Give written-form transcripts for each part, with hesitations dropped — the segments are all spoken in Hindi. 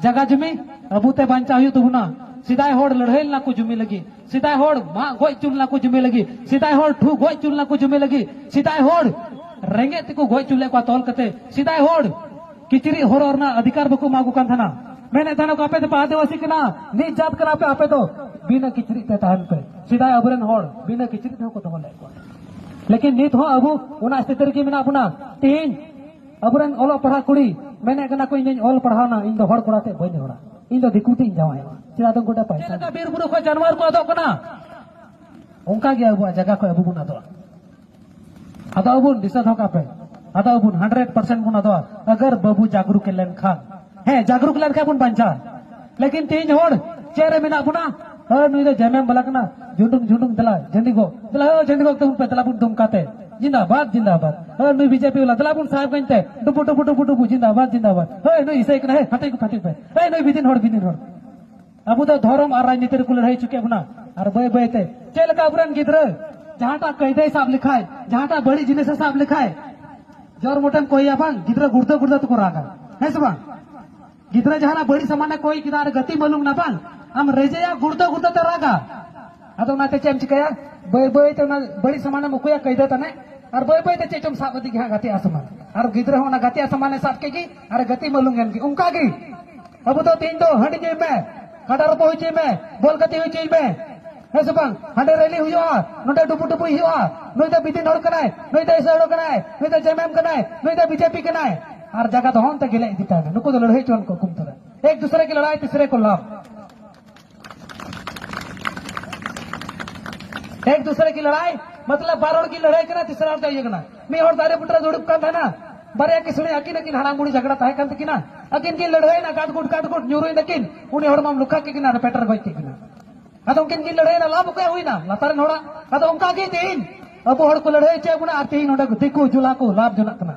जगह जमी अबूते बांचा हुई तबुना सिदाय होड़ लड़ाई ना को जुमी लगी सिदाय होड़ मा गोय चुलना को जुमी लगी सिदाय होड़ ठू गोय चुलना को जुमी लगी सिदाय होड़ रेंगे तिको गोय चुले को तोल कते सिदाय होड़ किचरी होड़ और ना अधिकार बको मागु कान थाना मैंने थाना को आपे तो आदिवासी के ना नीच जात करा पे आपे तो बिना किचरी ते ताहन पे सिदाय अबरन होड़ बिना किचरी ते को तो ले को लेकिन नित हो अबु उना स्थिति की मेना अपना तीन अबरन ओलो पढ़ा कुड़ी मैंने कना को इन ओल पढ़ाव ना इन दो होड़ कोड़ाते बने होड़ा इन दो दिकुती जावाय चिरा तो गोटा पैसा का बीर बुरो को जानवर को अदो कना उनका गया अबु जगह को अबु बुना दो अदो अबु दिशा धोका पे अदो अबु 100% बुना दो अगर बाबू जागरूक के लेन खान है जागरूक लेन खा बुन बंचा लेकिन तीन होड़ चेहरे में ना बुना नुई दो जमेम बलकना झुंडुंग झुंडुंग दला झंडी को तुम पे दला बुन तुम काते जिंदाबाद जिंदाबाद नुई बीजेपी वाला दला बुन साहब गनते डुबु डुबु डुबु डुबु जिंदाबाद जिंदाबाद हे नुई इसे कना है फटे को पे हे नुई बिदिन होड़ अब तो धर्म और राजनीति को लड़ाई चुके अपना और बय बयते चल का अबरन गिद्र जहां कैदे साहब लिखा है जहां बड़ी जिनिस साहब लिखा है जोर मोटम कोई अपन गिद्र गुड़ते गुड़ते तो रागा है सब गिद्र जहां बड़ी सामान्य कोई किनारे गति मालूम ना पान हम रेजे गुड़ते गुड़ते तो रागा अदो ना ते चेम चिकया बय बय तो ना बड़ी सामान्य मुकुया कैदे तने और बय बय ते चेचम साहब दी हां गति आसमान और गिद्र होना गति आसमान साहब के की और गति मालूम गन की उनका की अब तो तीन तो हंडी जे में कटार को हुई में बोल गति हुई में है सब हंडे रैली हुआ नोटे डुबु डुबु हुआ नई तो बिदिन होड़ कनाय नई तो ऐसा होड़ कनाय नई तो जेएमएम कनाय नई तो बीजेपी कनाय और जगह तो होन तक गिले दिता है नुको तो लड़ाई चोन को कुम तरह एक दूसरे की लड़ाई तीसरे को लाभ एक दूसरे की लड़ाई मतलब बारोड़ की लड़ाई करना तीसरा और चाहिए करना मैं और दारे पुटरा जोड़ का था ना बरे की सुनी अकिन अकिन हड़ा मुड़ी झगड़ा था कंत किना अकिन की लड़ाई ना काटकुट न्यूरो नकिन उन्हें हड़ माम लुखा के किना पेटर गई किना अदो उनकिन की लड़ाई ना लाभ के हुई ना लतार नोड़ा अदो उनका की तीन अब हड़ को लड़ाई चे गुना आती नोडे दिकु जुला को लाभ जना कना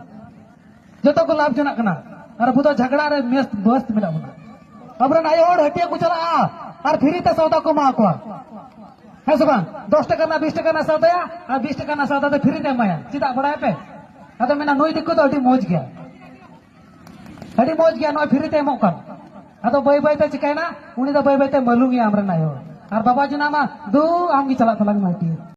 जतो को लाभ जना कना और बुतो झगड़ा रे मस्त मस्त मिला बुना अब रे हड़ हटिया को चला और फिरी ते सौदा को मा को है सब 10 टका ना 20 टका ना सौदा और 20 टका ना सौदा तो फिरी ते माया सीधा बड़ा पे अदो मेना नई दिक्कत तो अड़ी मौज गया नई फिरी ते मोकन अदो बय बय ते चिकायना उनी तो बय बय ते मलुंगी आमरे नायो और बाबा जी नामा दू आमगी चला थलांग माटी